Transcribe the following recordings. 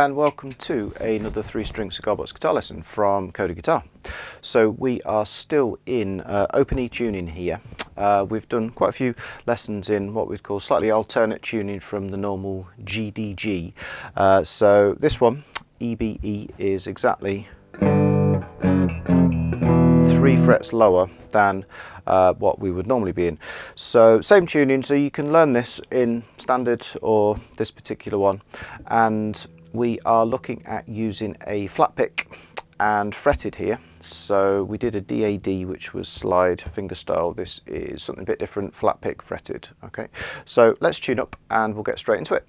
and welcome to another 3-string cigar box guitar lesson from Coda Guitar. So we are still in open E tuning here. We've done quite a few lessons in what we'd call slightly alternate tuning from the normal GDG. So this one, EBE, is exactly 3 frets lower than what we would normally be in. So same tuning, so you can learn this in standard or this particular one, and we are looking at using a flat pick and fretted here. So we did a DAD, which was slide fingerstyle. This is something a bit different, flat pick fretted. Okay, so let's tune up and we'll get straight into it.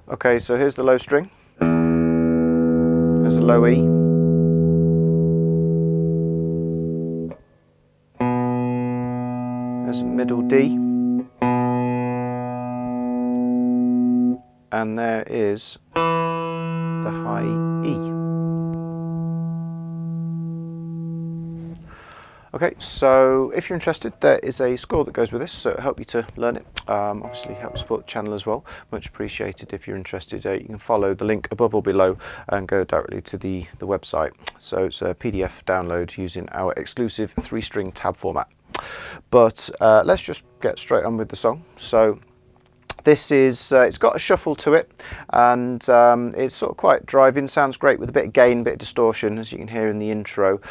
Okay, so here's the low string, there's a low E, there's a middle D, and there is the high E. Okay, so if you're interested, there is a score that goes with this, so it'll help you to learn it. Obviously help support the channel as well, much appreciated. If you're interested, you can follow the link above or below and go directly to the website. So it's a PDF download using our exclusive 3-string tab format. But let's just get straight on with the song. So this is, it's got a shuffle to it, and it's sort of quite driving, sounds great with a bit of gain, a bit of distortion, as you can hear in the intro.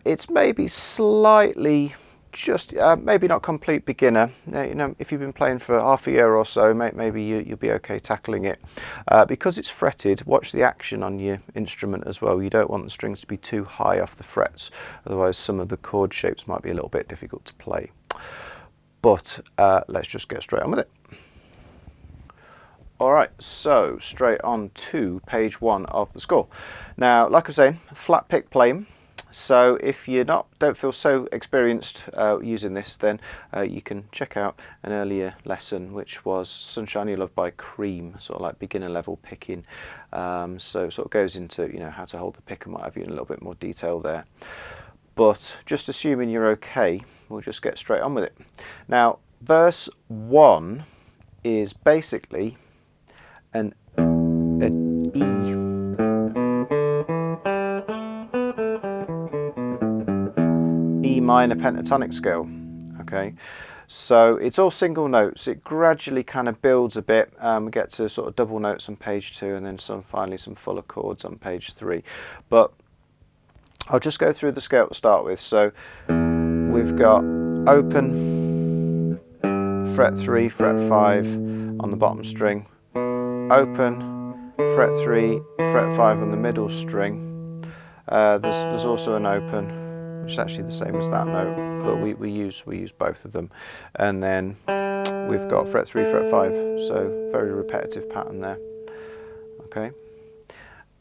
It's maybe slightly, just maybe not complete beginner. You know, if you've been playing for half a year or so, maybe you'll be okay tackling it. Because it's fretted, watch the action on your instrument as well. You don't want the strings to be too high off the frets, otherwise some of the chord shapes might be a little bit difficult to play. But let's just get straight on with it. Alright, so straight on to page 1 of the score. Now, like I was saying, flat pick playing. So if you don't feel so experienced using this, then you can check out an earlier lesson, which was Sunshine You Love by Cream, sort of like beginner level picking. So it sort of goes into, you know, how to hold the pick and what have you in a little bit more detail there. But just assuming you're okay, we'll just get straight on with it. Now, verse 1 is basically an E minor pentatonic scale. Okay, so it's all single notes. It gradually kind of builds a bit. We get to sort of double notes on page 2, and then finally some fuller chords on page 3. But I'll just go through the scale to start with. So we've got open, fret 3, fret 5 on the bottom string, open, fret 3, fret 5 on the middle string. There's also an open, which is actually the same as that note, but we use both of them. And then we've got fret 3, fret 5, so very repetitive pattern there. Okay,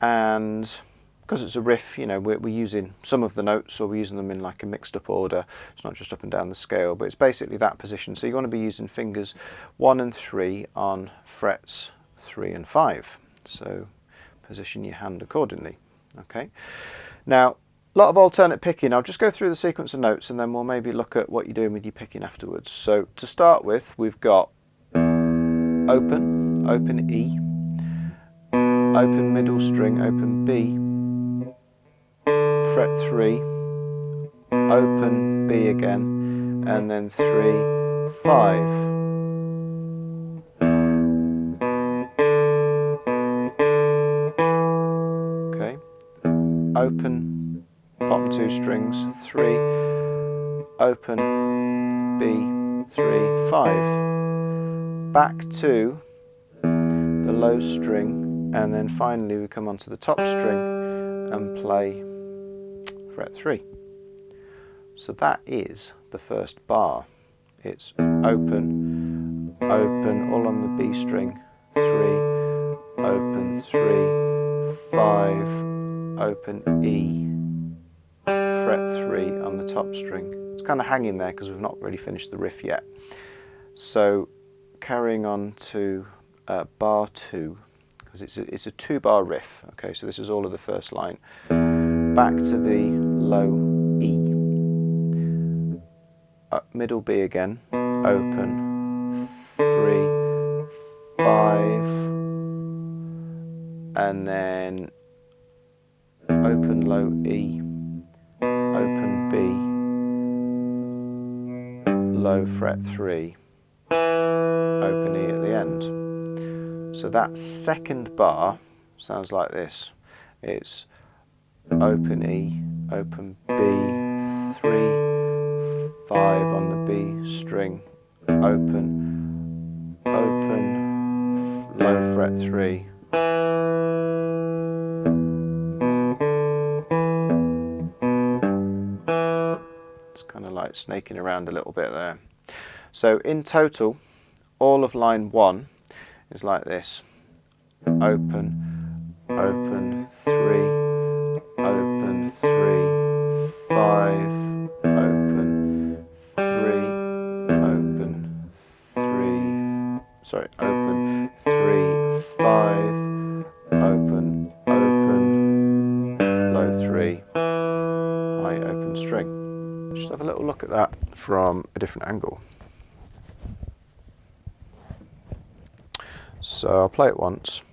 and because it's a riff, you know, we're using some of the notes, or we're using them in like a mixed up order. It's not just up and down the scale, but it's basically that position. So you want to be using fingers 1 and 3 on frets 3 and 5. So position your hand accordingly. Okay. Now, a lot of alternate picking. I'll just go through the sequence of notes and then we'll maybe look at what you're doing with your picking afterwards. So to start with, we've got open, open E, open middle string, open B, fret 3, open B again, and then 3, 5. Okay, open bottom 2 strings, 3, open B, 3, 5. Back to the low string, and then finally we come onto the top string and play fret 3. So that is the first bar. It's open, open, all on the B string, 3, open 3, 5, open E, fret 3 on the top string. It's kind of hanging there because we've not really finished the riff yet. So carrying on to bar 2, because it's a 2-bar riff. Okay, so this is all of the first line. Back to the low E, middle B again, open, 3, 5, and then open low E, open B, low fret 3, open E at the end. So that second bar sounds like this. It's open E, open B, 3, 5 on the B string, open, open, low fret 3. It's kind of like snaking around a little bit there. So in total, all of line 1 is like this. Open, open, 3, open, 3, 5, open, 3, open, 3, sorry, open, 3, 5, open, open, low 3, high open string. Just have a little look at that from a different angle. So I'll play it once.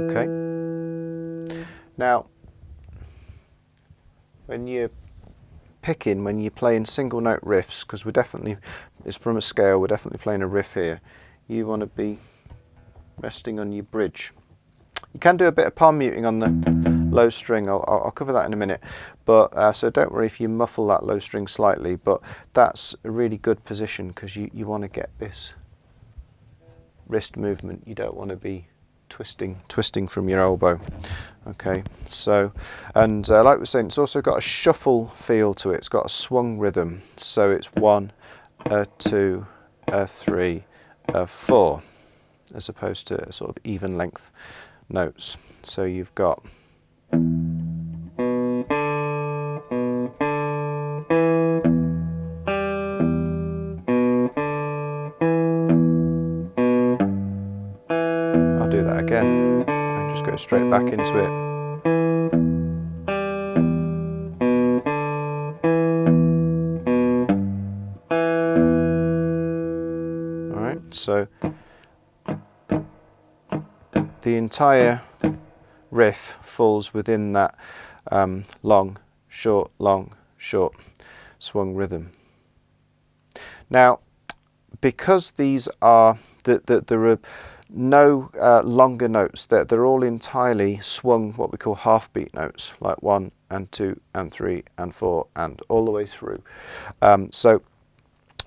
Okay. Now, when you're picking, when you're playing single note riffs, because it's from a scale, we're definitely playing a riff here, you want to be resting on your bridge. You can do a bit of palm muting on the low string, I'll cover that in a minute, but so don't worry if you muffle that low string slightly, but that's a really good position because you want to get this wrist movement. You don't want to be twisting from your elbow. Okay, so, and like we were saying, it's also got a shuffle feel to it. It's got a swung rhythm, so it's 1, 2, 3, 4, as opposed to sort of even length notes. So you've got I'll do that again and just go straight back into it. Alright, so the entire riff falls within that long, short swung rhythm. Now, because these are, there are no longer notes, they're all entirely swung, what we call half beat notes, like 1 and 2 and 3 and 4 and all the way through. So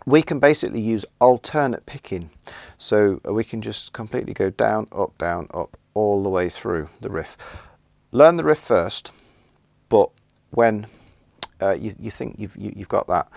we can basically use alternate picking. So we can just completely go down, up, all the way through the riff. Learn the riff first, but when you think you've got that,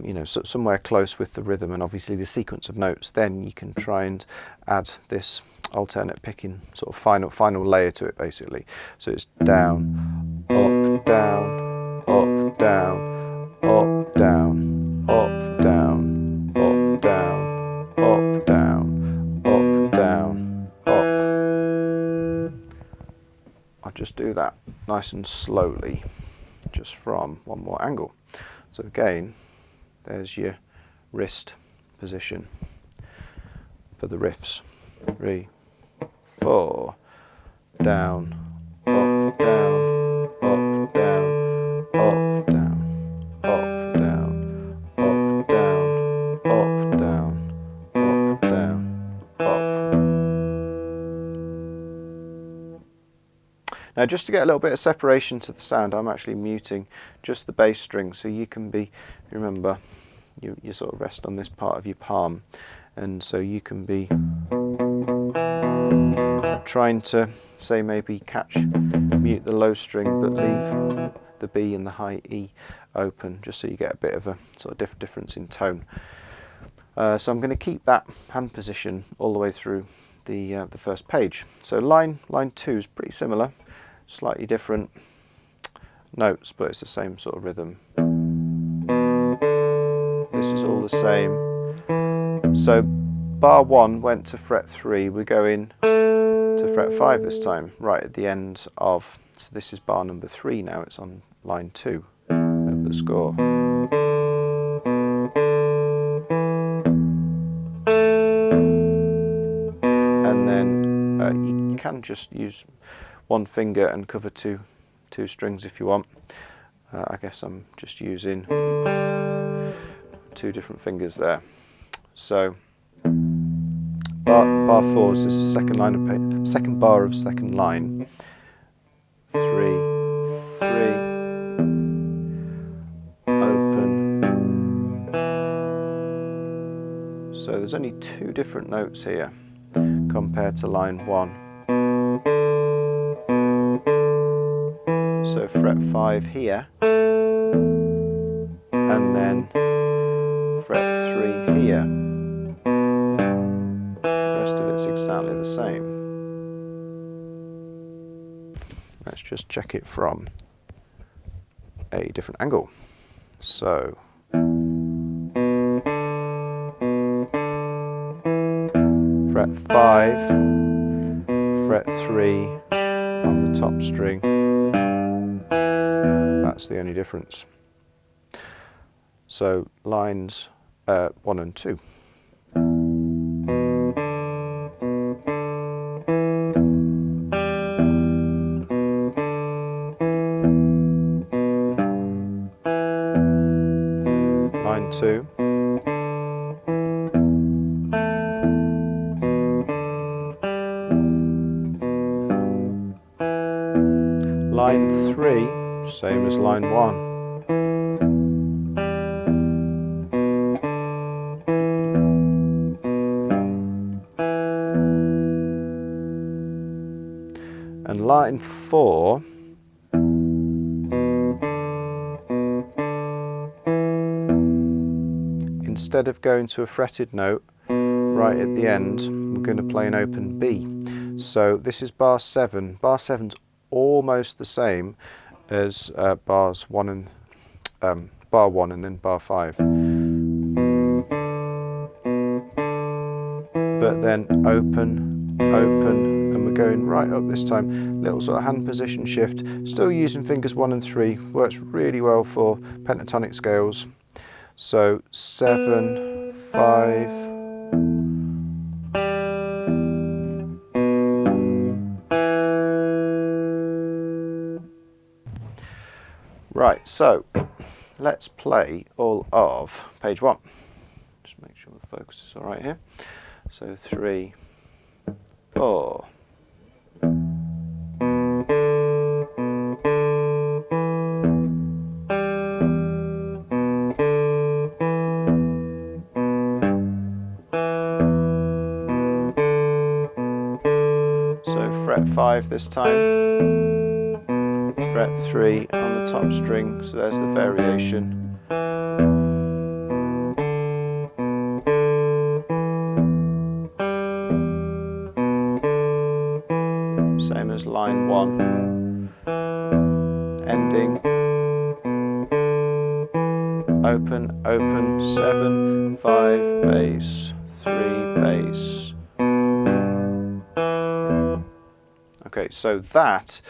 you know, somewhere close with the rhythm and obviously the sequence of notes, then you can try and add this alternate picking sort of final layer to it, basically. So it's down, up, down, up, down, up, down, up, down, up, down, up, down, up, down, up. I'll just do that nice and slowly, just from one more angle. So again, there's your wrist position for the riffs. 3, 4, down, up, down, up, down, up, down, up, down, up, down, up, down, up, down, up. Now, just to get a little bit of separation to the sound, I'm actually muting just the bass string, so you can be, remember, you sort of rest on this part of your palm, and so you can be trying to, say, maybe mute the low string, but leave the B and the high E open, just so you get a bit of a sort of difference in tone. So I'm going to keep that hand position all the way through the first page. So line 2 is pretty similar, slightly different notes, but it's the same sort of rhythm. This is all the same. So bar 1 went to fret 3, we're going to fret 5 this time, right at the end of So this is bar number 3 now, it's on line 2 of the score. And then you can just use one finger and cover two strings if you want. I guess I'm just using 2 different fingers there. So bar 4 is the second bar of second line. 3, 3, open. So there's only 2 different notes here compared to line 1. So fret 5 here, and then fret 3 here. The rest of it's exactly the same. Let's just check it from a different angle. So fret 5, fret 3 on the top string. That's the only difference. So lines 1 and 2. Line 2. Line 3, same as line 1. And line 4, instead of going to a fretted note right at the end, we're going to play an open B. So this is bar 7. Bar 7's almost the same as bar 1 and then bar 5. But then open, open, and we're going right up this time. Little sort of hand position shift. Still using fingers 1 and 3. Works really well for pentatonic scales. So 7, 5. Right, so let's play all of page 1. Just make sure the focus is all right here. So 3, 4. So fret 5 this time, fret 3 on the top string, so there's the variation. Same as line 1, ending, open, open, 7, 5, bass, 3, bass. Okay, so that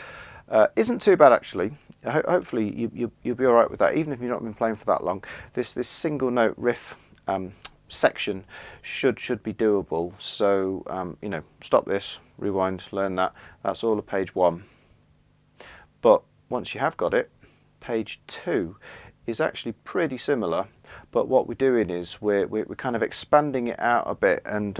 isn't too bad actually. Hopefully you'll be all right with that, even if you've not been playing for that long. This single note riff section should be doable. So you know, stop this, rewind, learn that. That's all of page 1. But once you have got it, page 2 is actually pretty similar. But what we're doing is we're kind of expanding it out a bit, and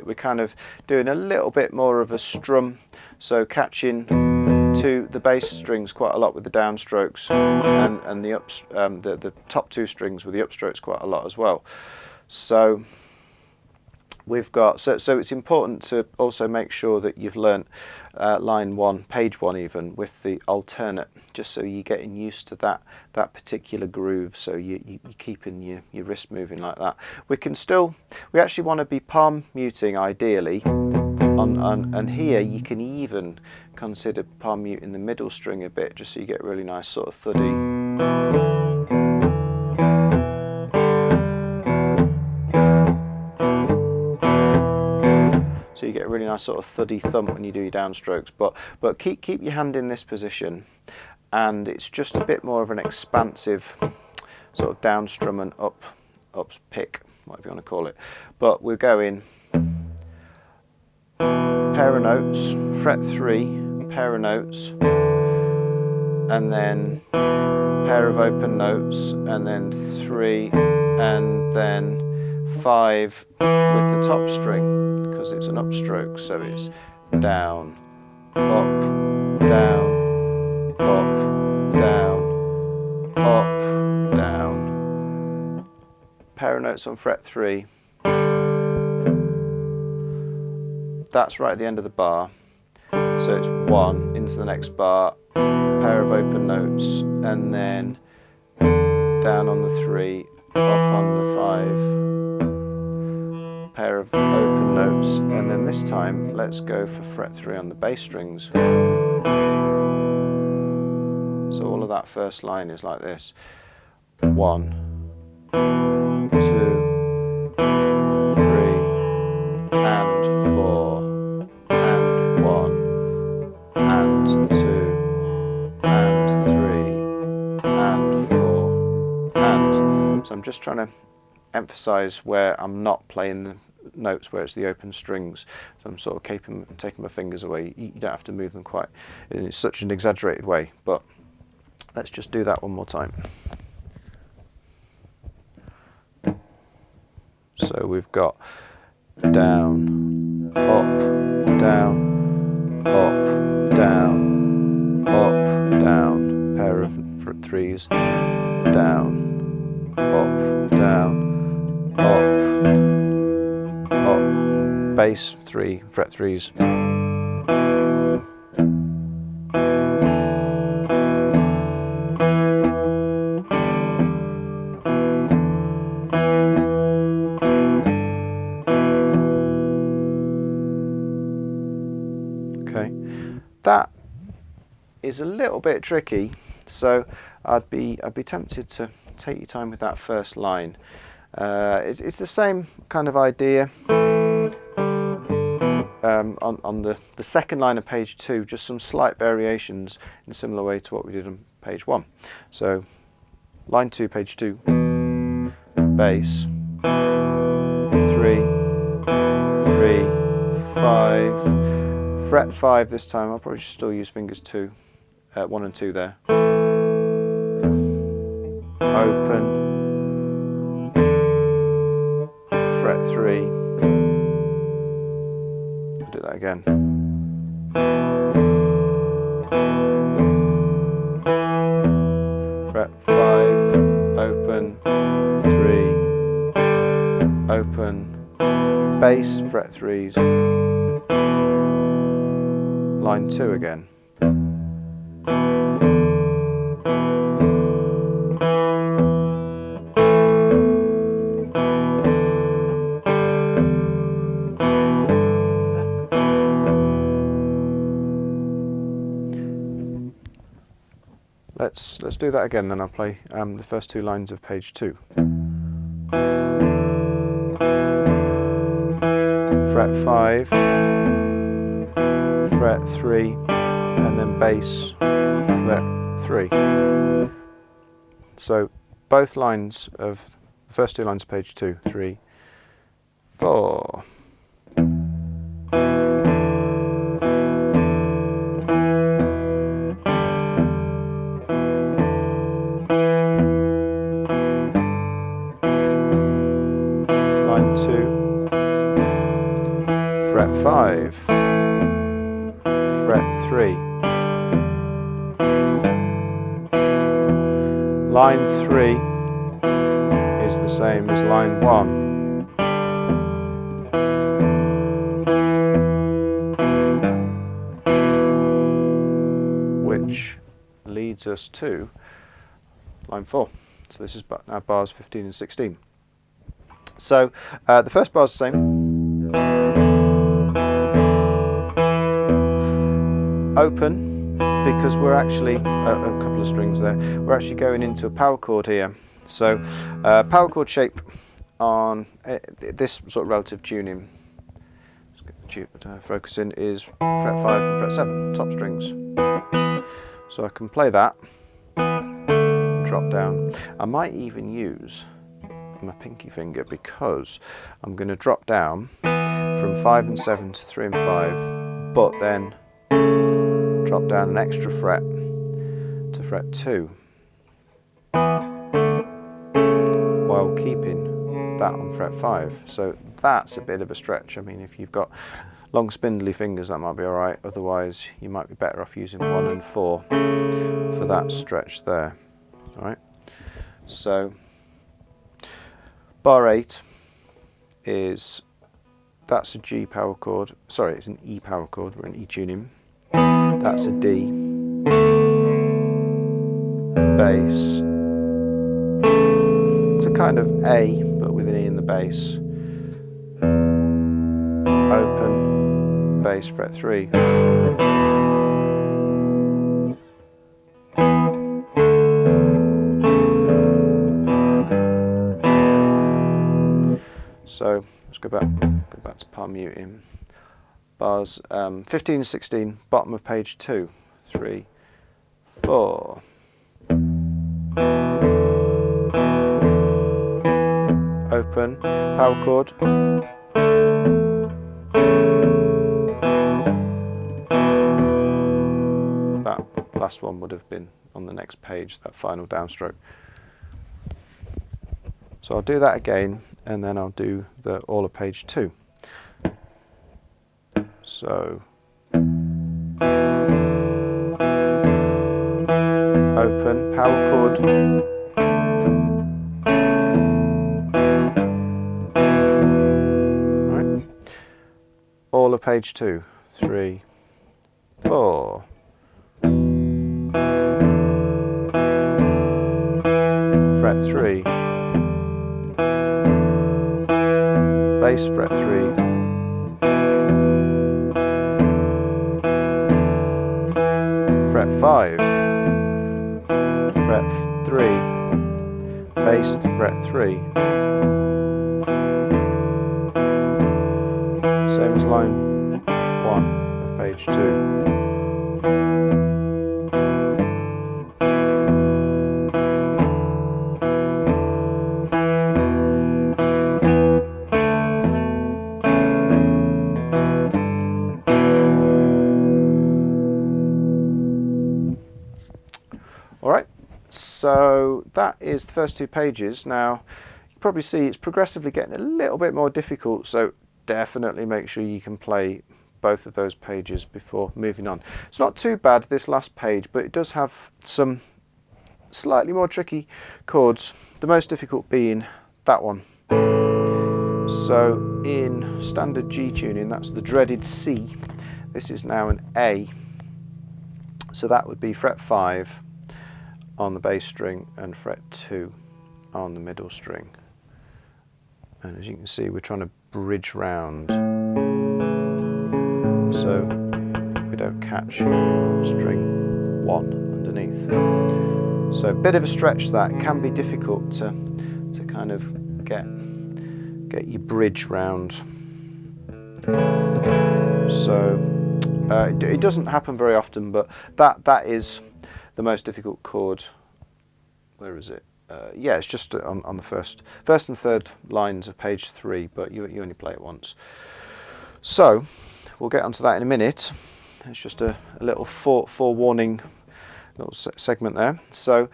we're kind of doing a little bit more of a strum, so catching to the bass strings quite a lot with the downstrokes, and the top 2 strings with the upstrokes quite a lot as well. So we've got so it's important to also make sure that you've learnt line 1, page 1 even, with the alternate, just so you're getting used to that particular groove, so you're keeping your wrist moving like that. We actually want to be palm muting ideally and here you can even consider palm muting the middle string a bit, just so you get really nice sort of thuddy. so you get a really nice sort of thuddy thump when you do your downstrokes. But keep your hand in this position, and it's just a bit more of an expansive sort of down strum and up pick, whatever you want to call it. But we're going pair of notes, fret 3, pair of notes, and then pair of open notes, and then 3, and then 5 with the top string, because it's an upstroke, so it's down, up, down, up, down, up, down. Pair of notes on fret 3. That's right at the end of the bar, so it's 1 into the next bar, pair of open notes, and then down on the 3, up on the 5, pair of open notes, and then this time let's go for fret 3 on the bass strings. So all of that first line is like this: 1, 2, 3, and 4, and 1, and 2, and 3, and 4, and. So I'm just trying to emphasize where I'm not playing the notes where it's the open strings. So I'm sort of taking my fingers away. You don't have to move them quite in such an exaggerated way, but let's just do that one more time. So we've got down, up, down, up, down, up, down, pair of fret 3s, down, up, down, up, bass 3, fret 3s. Okay, that is a little bit tricky, so I'd be tempted to take your time with that first line. It's the same kind of idea on the second line of page 2, just some slight variations in a similar way to what we did on page 1. So line 2, page 2, bass, 3, 3, 5, fret 5 this time. I'll probably still use fingers 2, 1 and 2 there. Open, fret 3, I'll do that again. Fret 5, open, 3, open, bass, fret 3s, line 2 again. Let's do that again, then I'll play the first 2 lines of page 2. Fret 5, fret 3, and then bass, fret 3. So both lines of the first 2 lines of page 2, 3, 4. Line 2, fret 5, fret 3. Line 3 is the same as line 1. Which leads us to line 4. So this is now bars 15 and 16. So the first bar is the same. Open, because we're actually, a couple of strings there, we're actually going into a power chord here. So power chord shape on this sort of relative tuning. Just focusing is fret 5 and fret 7, top strings. So I can play that, drop down. I might even use my pinky finger because I'm going to drop down from 5 and 7 to 3 and 5, but then drop down an extra fret to fret 2 while keeping that on fret 5. So that's a bit of a stretch. I mean, if you've got long spindly fingers, that might be alright, otherwise you might be better off using 1 and 4 for that stretch there. Alright, so bar 8 is, that's a G power chord, sorry, it's an E power chord, we're in E tuning. That's a D, bass, it's a kind of A but with an E in the bass, open, bass, fret 3. So let's go back to palm muting. Bars 15 and 16, bottom of page 2, 3, 4. Open, power chord. That last one would have been on the next page, that final downstroke. So I'll do that again, and then I'll do the all of page 2. So open, power chord, right. All of page 2, 3, 4. Fret 3. Bass, fret 3, fret 5, fret 3, bass, fret 3, same as line 1 of page 2. Alright, so that is the first 2 pages. Now, you can probably see it's progressively getting a little bit more difficult, so definitely make sure you can play both of those pages before moving on. It's not too bad, this last page, but it does have some slightly more tricky chords, the most difficult being that one. So in standard G tuning, that's the dreaded C. This is now an A, so that would be fret 5 on the bass string and fret 2 on the middle string. And as you can see, we're trying to bridge round so we don't catch string 1 underneath. So a bit of a stretch, that can be difficult to kind of get your bridge round. So it doesn't happen very often, but that is the most difficult chord. Where is it? Yeah, it's just on the first and third lines of page 3, but you only play it once. So we'll get onto that in a minute. It's just a little forewarning little segment there. So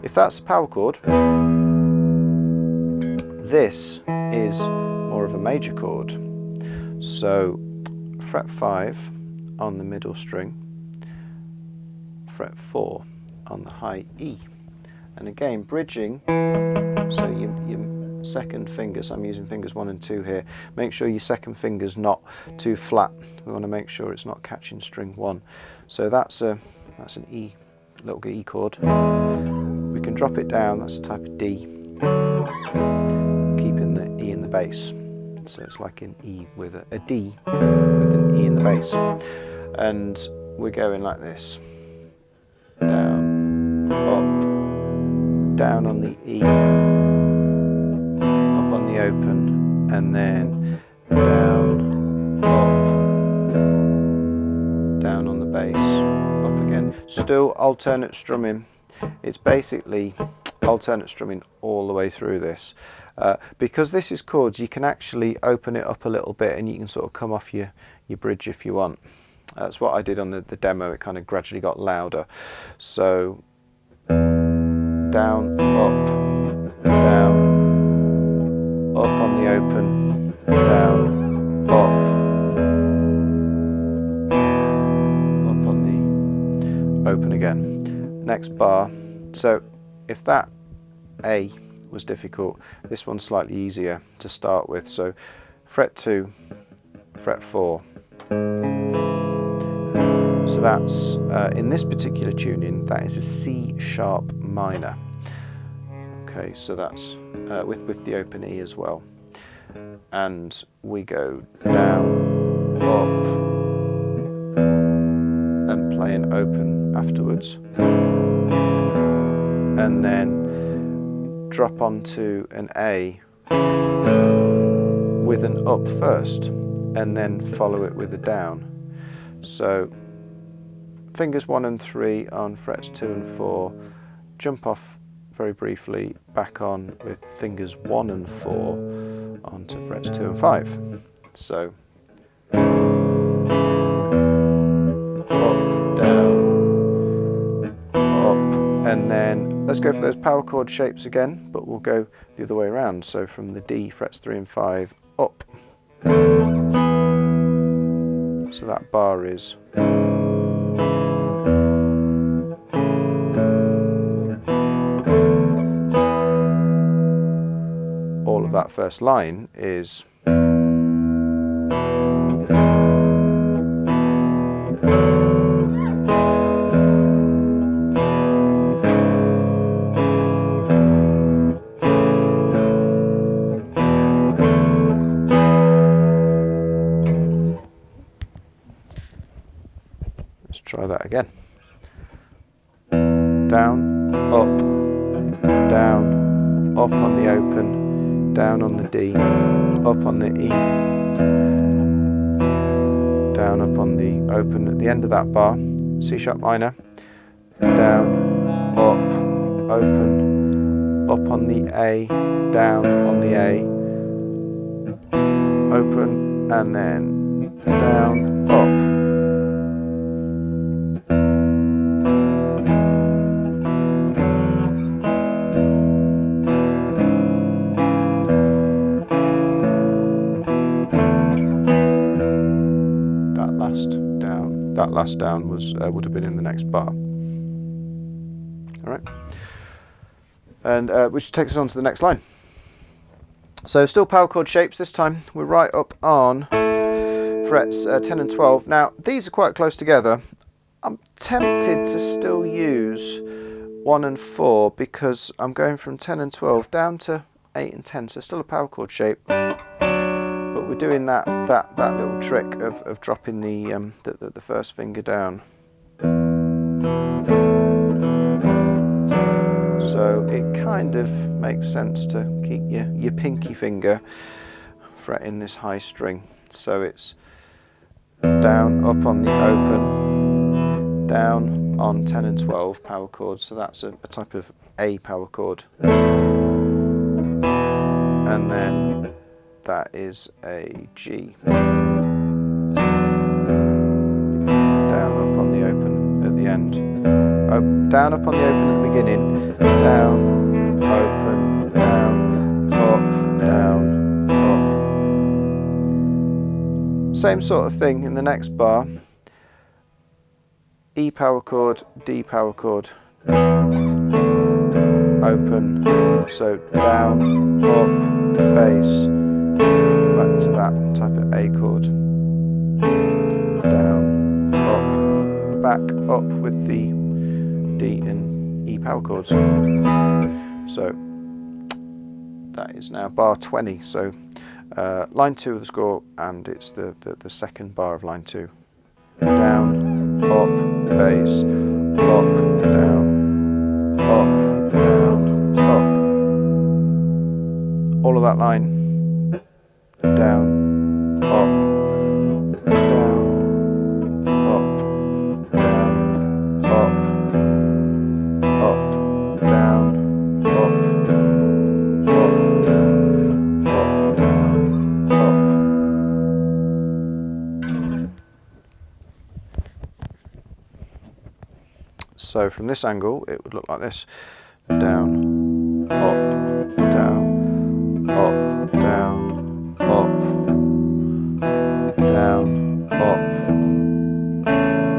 if that's a power chord, this is more of a major chord. So fret 5 on the middle string, fret 4 on the high E, and again bridging, so your second fingers, I'm using fingers 1 and 2 here, make sure your second finger's not too flat. We want to make sure it's not catching string 1. So that's an E, little E chord. We can drop it down, that's a type of D, keeping the E in the bass. So it's like an E with a D with an E in the bass, and we're going like this. Down, up, down on the E, up on the open, and then down, up, down on the bass, up again. Still alternate strumming. It's basically alternate strumming all the way through this. Because this is chords, you can actually open it up a little bit and you can sort of come off your bridge if you want. That's what I did on the demo. It kind of gradually got louder. So down, up on the open, down, up on the open again. Next bar. So if that A was difficult, this one's slightly easier to start with. So fret 2, fret 4. So that's, in this particular tuning, that is a C sharp minor. Okay, so that's with the open E as well. And we go down, up, and play an open afterwards. And then drop onto an A with an up first, and then follow it with a down. So fingers 1 and 3 on frets 2 and 4, jump off very briefly, back on with fingers 1 and 4 onto frets 2 and 5. So up, down, up, and then let's go for those power chord shapes again, but we'll go the other way around. So from the D, frets 3 and 5, up. So that bar is all of that first line is let's try that again. Down, up, down, up on the open, down on the D, up on the E, down, up on the open at the end of that bar, C sharp minor, down, up, open, up on the A, down on the A, open, and then down, up. That last down was would have been in the next bar. All right, and which takes us on to the next line. So still power chord shapes. This time we're right up on frets 10 and 12. Now these are quite close together. I'm tempted to still use 1 and 4 because I'm going from 10 and 12 down to 8 and 10. So still a power chord shape. But we're doing that little trick of dropping the first finger down. So it kind of makes sense to keep your pinky finger fretting this high string. So it's down, up on the open, down on 10 and 12 power chords. So that's a type of A power chord. And then that is a G. Down, up on the open at the end. Down, up on the open at the beginning. Down, open, down, up, down, up. Same sort of thing in the next bar. E power chord, D power chord. Open, so down, up, bass. Back to that type of A chord. Down, up, back, up with the D and E power chords. So that is now bar 20. So line 2 of the score, and it's the second bar of line 2. Down, up, bass, up, down, up, down, up. All of that line. Down, So from this angle it would look like this: down, up, down, up, down, up, down, up,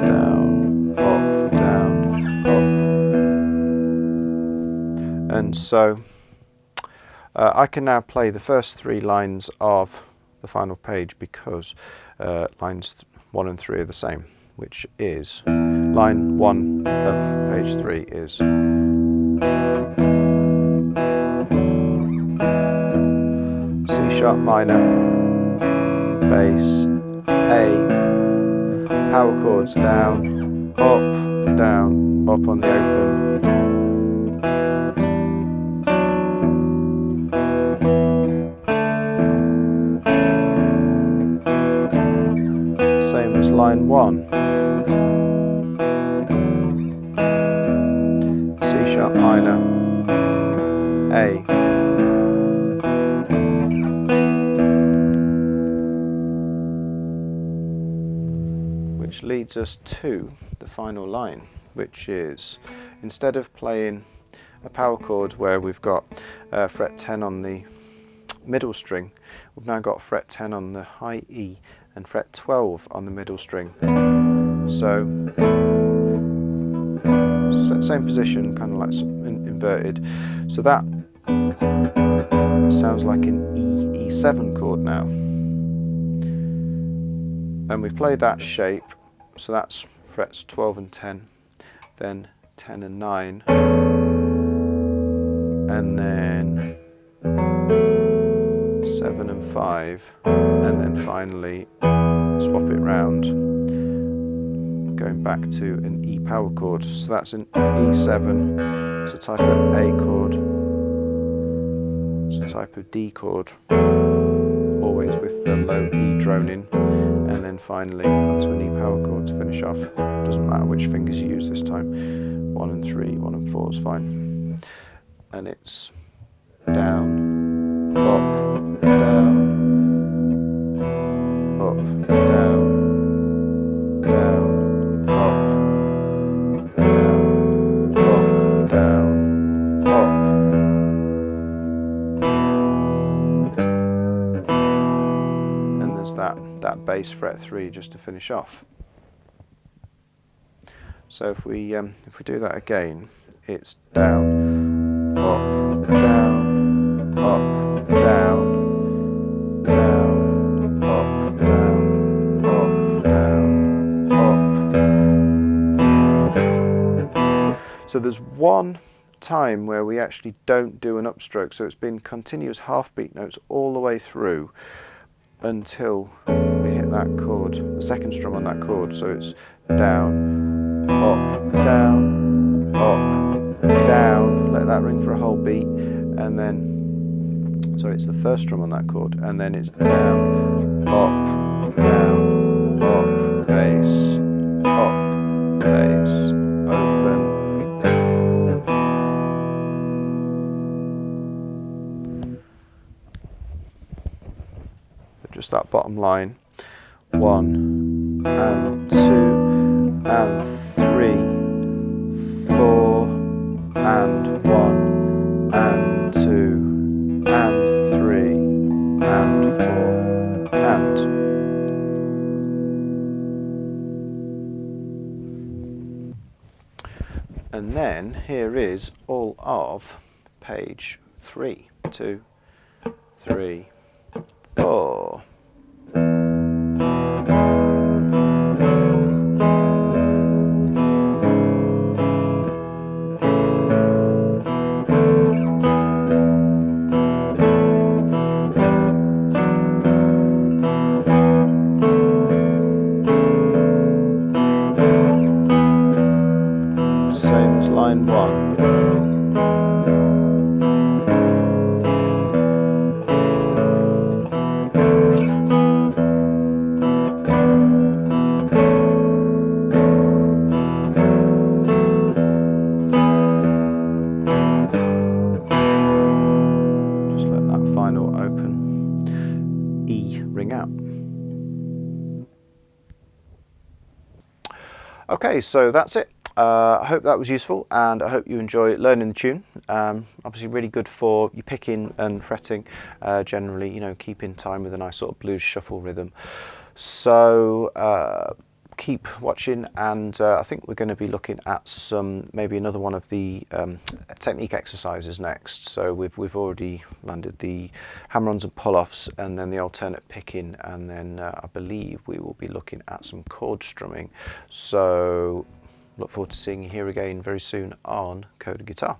down, up, down, up. And so I can now play the first 3 lines of the final page because lines 1 and 3 are the same, which is line 1 of page 3 is C sharp minor, bass, A, power chords down, up on the open, same as line 1, C sharp minor, A, which leads us to the final line, which is, instead of playing a power chord where we've got fret 10 on the middle string, we've now got fret 10 on the high E and fret 12 on the middle string. So same position, kind of like inverted. So that sounds like an E7 chord now. And we play that shape, so that's frets 12 and 10, then 10 and 9, and then 7 and 5, and then finally swap it round, going back to an E power chord. So that's an E7, it's a type of A chord, it's a type of D chord, always with the low E droning, and then finally onto an E power chord to finish off. Doesn't matter which fingers you use this time, 1 and 3, 1 and 4 is fine. And it's down, up, down, up, down, down, up, down, up, down, up. And there's that bass fret 3 just to finish off. So if we do that again, it's down, up, down, up, down, down, up, down, up, down, up. So there's one time where we actually don't do an upstroke, so it's been continuous half beat notes all the way through until we hit that chord, the second strum on that chord. So it's down, up, down, up, down, let that ring for a whole beat, and then, sorry, it's the first strum on that chord, and then it's down, up, bass, open. Just that bottom line, 1 and 2 and 3, 4 and 1 and 2 and 3 and 4 and. And then here is all of page 3, 2, 3, 4. Same as line 1. Just let that final open E ring out. Okay, so that's it. I hope that was useful, and I hope you enjoy learning the tune. Obviously really good for your picking and fretting, generally, you know, keeping time with a nice sort of blues shuffle rhythm. So keep watching, and I think we're going to be looking at maybe another one of the technique exercises next. So we've already landed the hammer-ons and pull-offs, and then the alternate picking, and then I believe we will be looking at some chord strumming. So look forward to seeing you here again very soon on Coda Guitar.